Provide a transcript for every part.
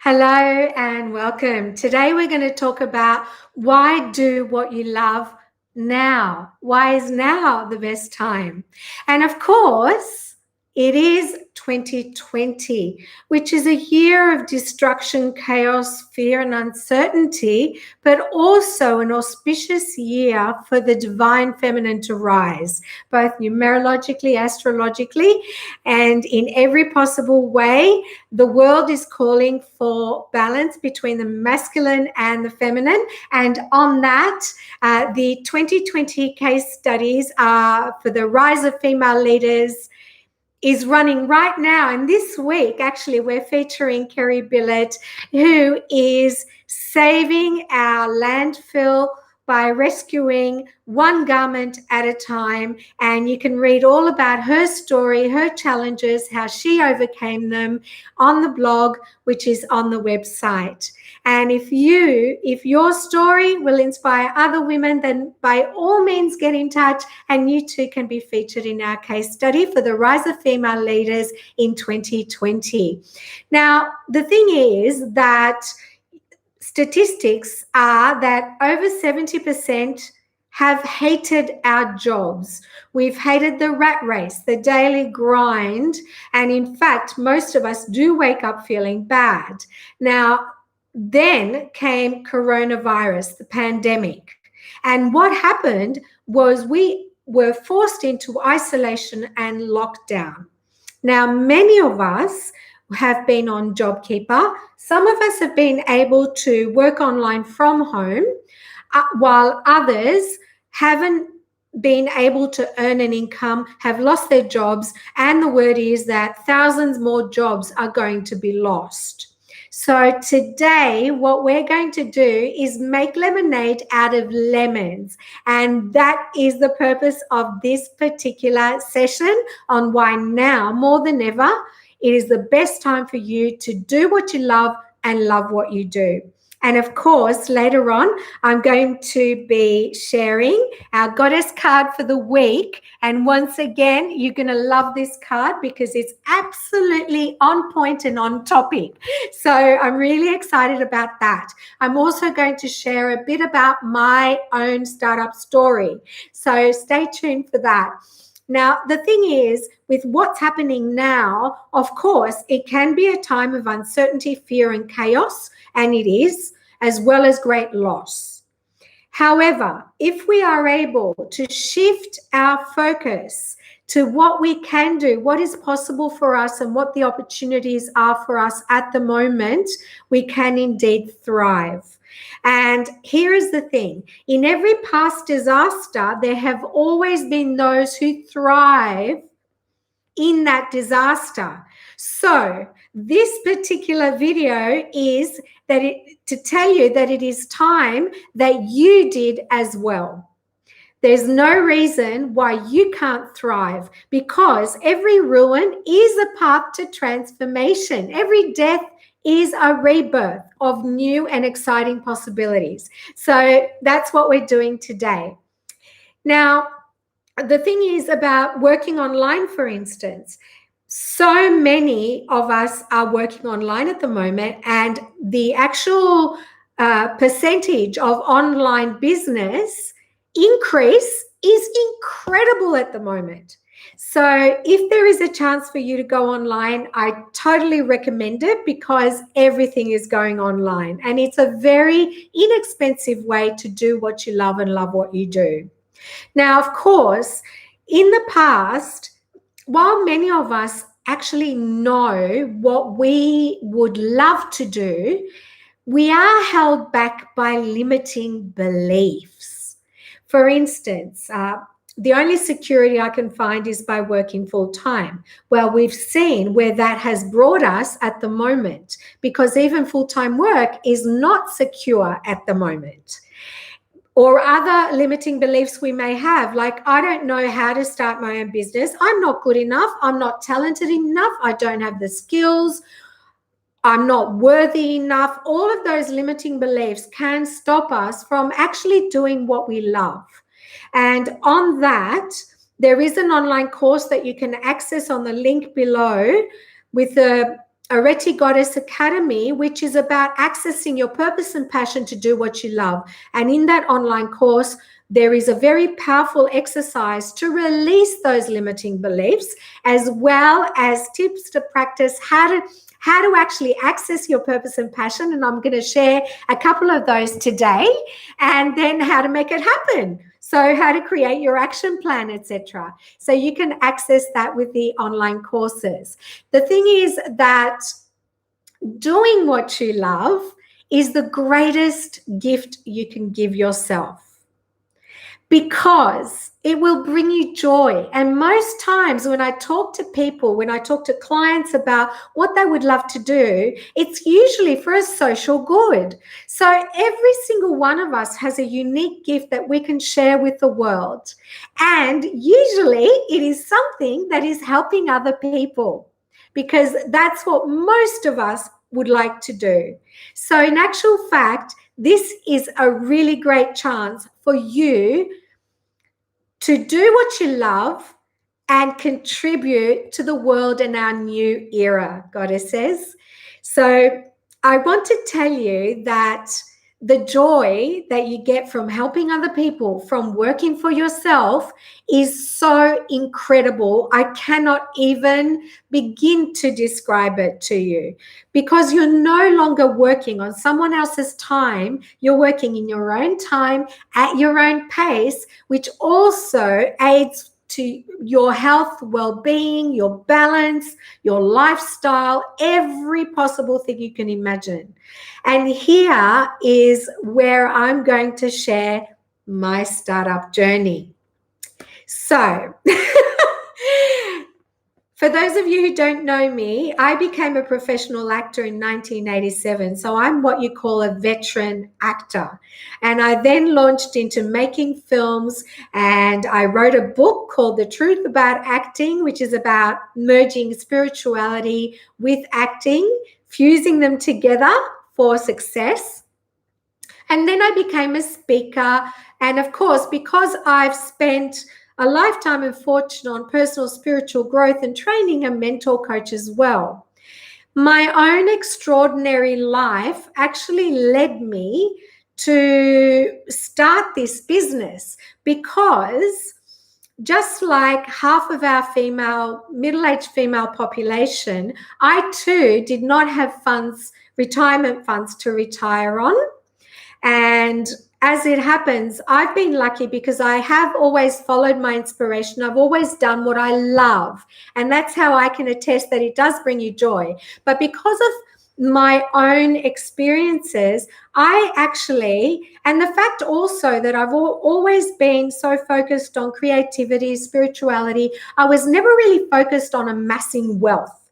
Hello and welcome. Today we're going to talk about why do what you love now. Why is now the best time? And of course, it is 2020, which is a year of destruction, chaos, fear, and uncertainty, but also an auspicious year for the divine feminine to rise, both numerologically, astrologically, and in every possible way. The world is calling for balance between the masculine and the feminine. And on that, the 2020 case studies are for the rise of female leaders is running right now. And this week, actually, we're featuring Kerry Billett, who is saving our landfill by rescuing one garment at a time. And you can read all about her story, her challenges, how she overcame them on the blog, which is on the website. And if your story will inspire other women, then by all means get in touch, and you too can be featured in our case study for the rise of female leaders in 2020. Now, the thing is that statistics are that over 70% have hated our jobs. We've hated the rat race, the daily grind, and in fact, most of us do wake up feeling bad. Now, then came coronavirus, the pandemic. And what happened was we were forced into isolation and lockdown. Now, many of us have been on JobKeeper. Some of us have been able to work online from home, while others haven't been able to earn an income, have lost their jobs, and the word is that thousands more jobs are going to be lost. So today, what we're going to do is make lemonade out of lemons. And that is the purpose of this particular session on why now, more than ever, it is the best time for you to do what you love and love what you do. And of course, later on, I'm going to be sharing our goddess card for the week. And once again, you're going to love this card because it's absolutely on point and on topic. So I'm really excited about that. I'm also going to share a bit about my own startup story. So stay tuned for that. Now, the thing is, with what's happening now, of course, it can be a time of uncertainty, fear, and chaos, and it is, as well as great loss. However, if we are able to shift our focus to what we can do, what is possible for us, and what the opportunities are for us at the moment, we can indeed thrive. And here is the thing. In every past disaster, there have always been those who thrive in that disaster. So this particular video is to tell you that it is time that you did as well. There's no reason why you can't thrive, because every ruin is a path to transformation. Every death is a rebirth of new and exciting possibilities. So that's what we're doing today. Now, the thing is about working online, for instance. So many of us are working online at the moment, and the actual percentage of online business increase is incredible at the moment. So if there is a chance for you to go online, I totally recommend it, because everything is going online, and it's a very inexpensive way to do what you love and love what you do. Now, of course, in the past, while many of us actually know what we would love to do, we are held back by limiting beliefs. For instance, the only security I can find is by working full time. Well, we've seen where that has brought us at the moment, because even full-time work is not secure at the moment. Or other limiting beliefs we may have, like, I don't know how to start my own business. I'm not good enough. I'm not talented enough. I don't have the skills. I'm not worthy enough. All of those limiting beliefs can stop us from actually doing what we love. And on that, there is an online course that you can access on the link below with a Areti Goddess Academy, which is about accessing your purpose and passion to do what you love. And in that online course, there is a very powerful exercise to release those limiting beliefs, as well as tips to practice how to actually access your purpose and passion. And I'm going to share a couple of those today, and then how to make it happen. So how to create your action plan, etc. So you can access that with the online courses. The thing is that doing what you love is the greatest gift you can give yourself, because it will bring you joy. And most times when I talk to people, when I talk to clients about what they would love to do, it's usually for a social good. So every single one of us has a unique gift that we can share with the world. And usually it is something that is helping other people, because that's what most of us would like to do. So in actual fact, this is a really great chance for you to do what you love and contribute to the world in our new era, Goddess says. So I want to tell you that the joy that you get from helping other people, from working for yourself, is so incredible. I cannot even begin to describe it to you, because you're no longer working on someone else's time. You're working in your own time, at your own pace, which also aids to your health, well-being, your balance, your lifestyle, every possible thing you can imagine. And here is where I'm going to share my startup journey. So for those of you who don't know me, I became a professional actor in 1987. So I'm what you call a veteran actor. And I then launched into making films, and I wrote a book called The Truth About Acting, which is about merging spirituality with acting, fusing them together for success. And then I became a speaker. And of course, because I've spent a lifetime and fortune on personal spiritual growth and training, a mentor coach as well, my own extraordinary life actually led me to start this business, because just like half of our middle-aged female population, I too did not have retirement funds to retire on. And as it happens, I've been lucky because I have always followed my inspiration. I've always done what I love. And that's how I can attest that it does bring you joy. But because of my own experiences, and the fact also that I've always been so focused on creativity, spirituality, I was never really focused on amassing wealth.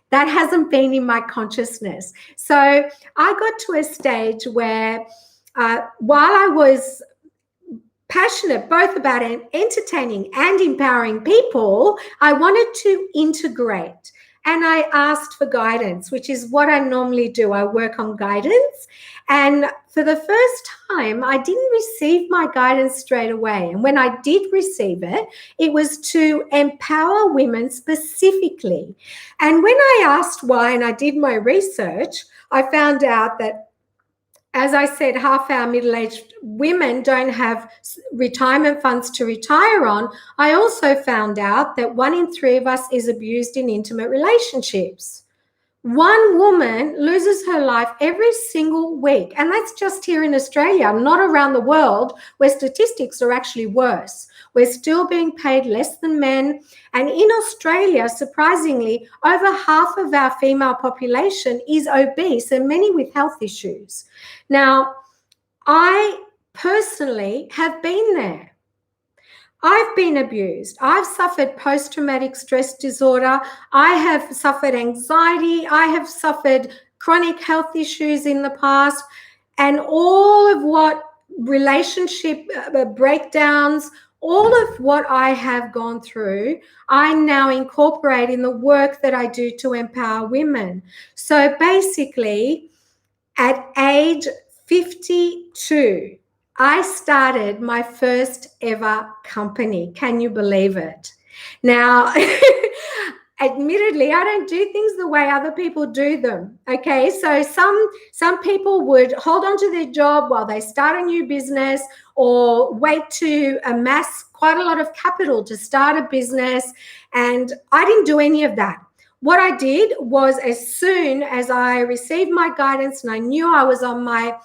That hasn't been in my consciousness. So I got to a stage where while I was passionate both about entertaining and empowering people, I wanted to integrate. And I asked for guidance, which is what I normally do. I work on guidance. And for the first time, I didn't receive my guidance straight away. And when I did receive it, it was to empower women specifically. And when I asked why, and I did my research, I found out that, as I said, half our middle-aged women don't have retirement funds to retire on. I also found out that 1 in 3 of us is abused in intimate relationships. 1 woman loses her life every single week. And that's just here in Australia, not around the world, where statistics are actually worse. We're still being paid less than men. And in Australia, surprisingly, over half of our female population is obese, and many with health issues. Now, I personally have been there. I've been abused. I've suffered post-traumatic stress disorder. I have suffered anxiety. I have suffered chronic health issues in the past, and all of what relationship breakdowns, all of what I have gone through, I now incorporate in the work that I do to empower women. So basically, at age 52, I started my first ever company. Can you believe it? Now, admittedly, I don't do things the way other people do them. Okay, so some people would hold on to their job while they start a new business, or wait to amass quite a lot of capital to start a business. And I didn't do any of that. What I did was, as soon as I received my guidance and I knew I was on my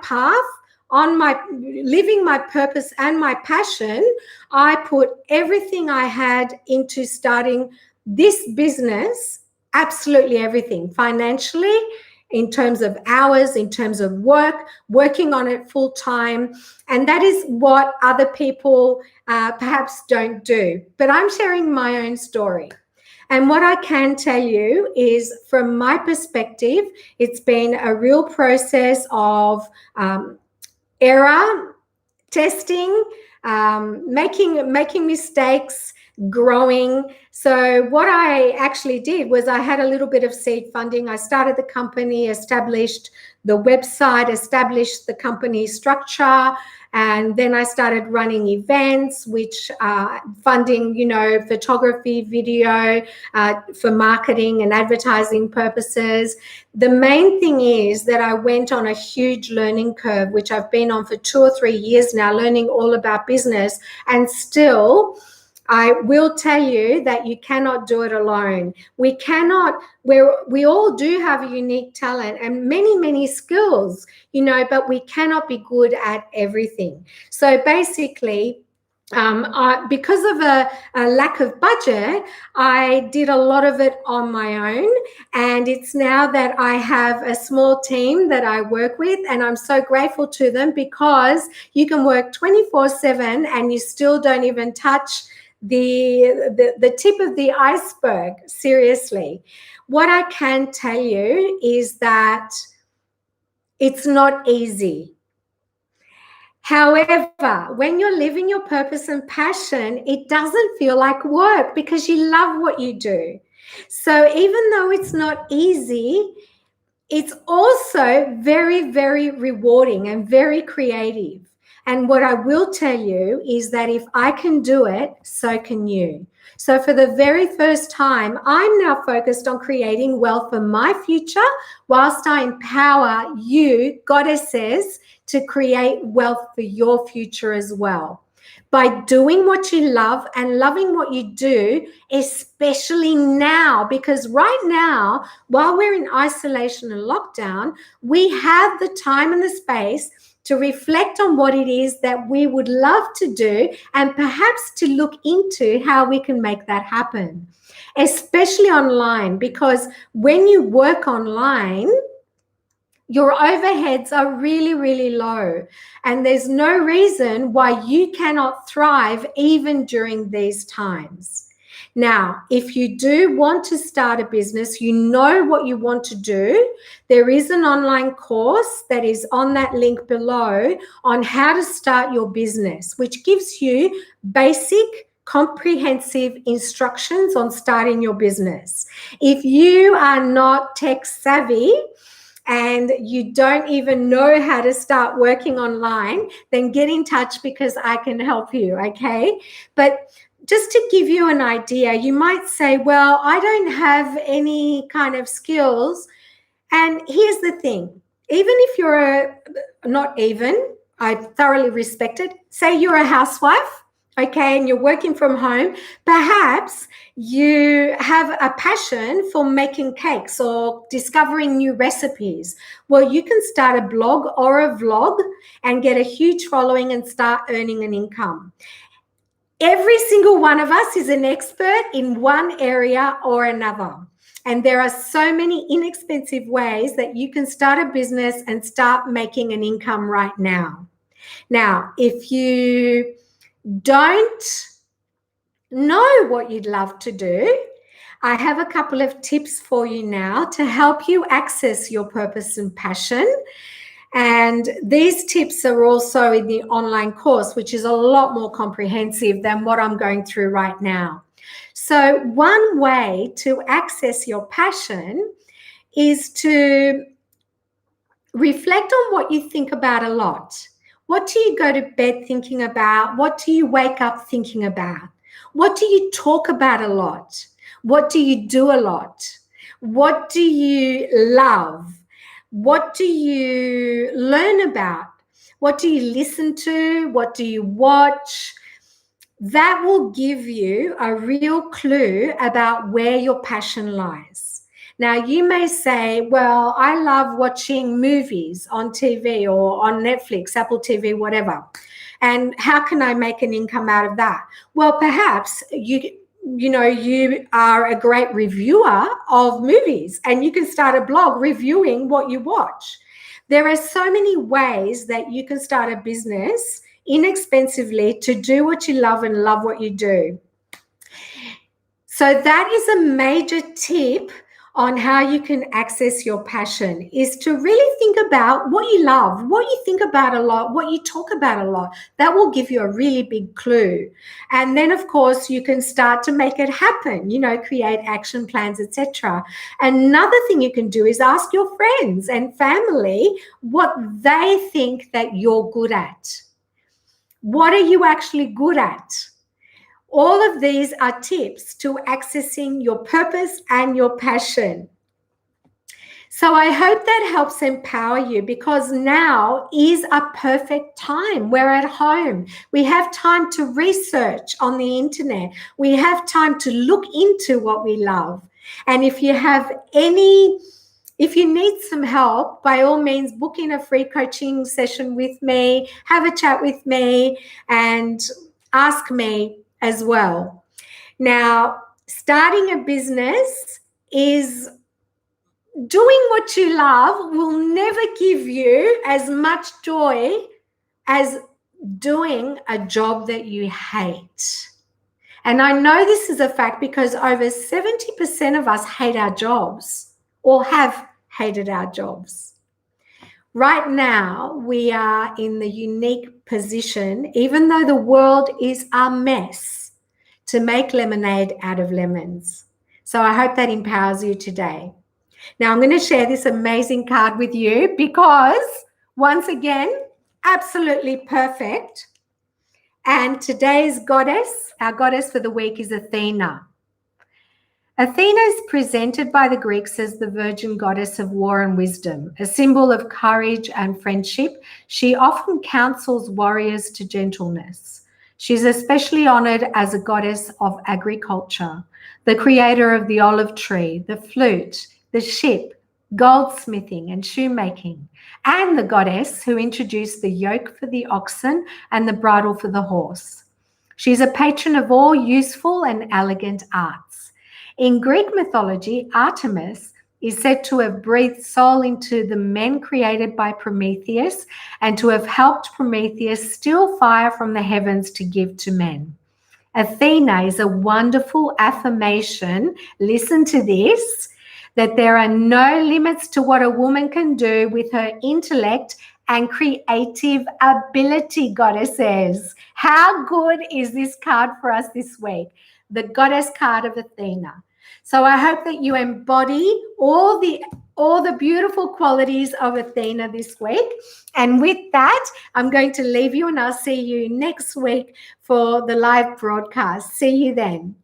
path, on my living my purpose and my passion, I put everything I had into starting this business, absolutely everything, financially, in terms of hours, in terms of working on it full time. And that is what other people perhaps don't do. But I'm sharing my own story. And what I can tell you is, from my perspective, it's been a real process of error, testing, making mistakes, growing. So what I actually did was, I had a little bit of seed funding. I started the company, established the website, established the company structure, and then I started running events, which funding, photography, video, for marketing and advertising purposes. The main thing is that I went on a huge learning curve, which I've been on for 2 or 3 years now, learning all about business. And still, I will tell you that you cannot do it alone. We all do have a unique talent and many, many skills, but we cannot be good at everything. So basically, because of a lack of budget, I did a lot of it on my own. And it's now that I have a small team that I work with, and I'm so grateful to them, because you can work 24/7 and you still don't even touch the tip of the iceberg. Seriously. What I can tell you is that it's not easy. However, when you're living your purpose and passion, it doesn't feel like work, because you love what you do. So even though it's not easy, it's also very, very rewarding and very creative. And what I will tell you is that if I can do it, so can you. So for the very first time, I'm now focused on creating wealth for my future, whilst I empower you, goddesses, to create wealth for your future as well. By doing what you love and loving what you do, especially now, because right now, while we're in isolation and lockdown, we have the time and the space to reflect on what it is that we would love to do, and perhaps to look into how we can make that happen, especially online, because when you work online, your overheads are really, really low, and there's no reason why you cannot thrive even during these times. Now, if you do want to start a business, you know what you want to do, there is an online course that is on that link below on how to start your business, which gives you basic, comprehensive instructions on starting your business. If you are not tech savvy and you don't even know how to start working online, then get in touch, because I can help you, okay? But just to give you an idea, you might say, well, I don't have any kind of skills. And here's the thing, even if you're I thoroughly respect it. Say you're a housewife, okay, and you're working from home. Perhaps you have a passion for making cakes or discovering new recipes. Well, you can start a blog or a vlog and get a huge following and start earning an income. Every single one of us is an expert in one area or another. And there are so many inexpensive ways that you can start a business and start making an income right now. Now, if you don't know what you'd love to do, I have a couple of tips for you now to help you access your purpose and passion. And these tips are also in the online course, which is a lot more comprehensive than what I'm going through right now. So one way to access your passion is to reflect on what you think about a lot. What do you go to bed thinking about? What do you wake up thinking about? What do you talk about a lot? What do you do a lot? What do you love? What do you learn about? What do you listen to? What do you watch? That will give you a real clue about where your passion lies. Now, you may say, well, I love watching movies on TV or on Netflix, Apple TV, whatever. And how can I make an income out of that? Well, perhaps you are a great reviewer of movies and you can start a blog reviewing what you watch. There are so many ways that you can start a business inexpensively to do what you love and love what you do. So that is a major tip on how you can access your passion, is to really think about what you love, what you think about a lot, what you talk about a lot. That will give you a really big clue. And then, of course, you can start to make it happen, create action plans, etc. Another thing you can do is ask your friends and family what they think that you're good at. What are you actually good at? All of these are tips to accessing your purpose and your passion. So I hope that helps empower you, because now is a perfect time. We're at home. We have time to research on the internet. We have time to look into what we love. And if you need some help, by all means, book in a free coaching session with me, have a chat with me, and ask me as well. Now, starting a business is doing what you love will never give you as much joy as doing a job that you hate. And I know this is a fact because over 70% of us hate our jobs or have hated our jobs. Right now, we are in the unique position, even though the world is a mess, to make lemonade out of lemons. So I hope that empowers you today. Now, I'm going to share this amazing card with you because, once again, absolutely perfect. And today's goddess, our goddess for the week, is Athena. Athena is presented by the Greeks as the virgin goddess of war and wisdom, a symbol of courage and friendship. She often counsels warriors to gentleness. She's especially honored as a goddess of agriculture, the creator of the olive tree, the flute, the ship, goldsmithing and shoemaking, and the goddess who introduced the yoke for the oxen and the bridle for the horse. She's a patron of all useful and elegant arts. In Greek mythology, Artemis is said to have breathed soul into the men created by Prometheus and to have helped Prometheus steal fire from the heavens to give to men. Athena is a wonderful affirmation, listen to this, that there are no limits to what a woman can do with her intellect and creative ability, goddesses. How good is this card for us this week? The goddess card of Athena. So I hope that you embody all the beautiful qualities of Athena this week. And with that, I'm going to leave you and I'll see you next week for the live broadcast. See you then.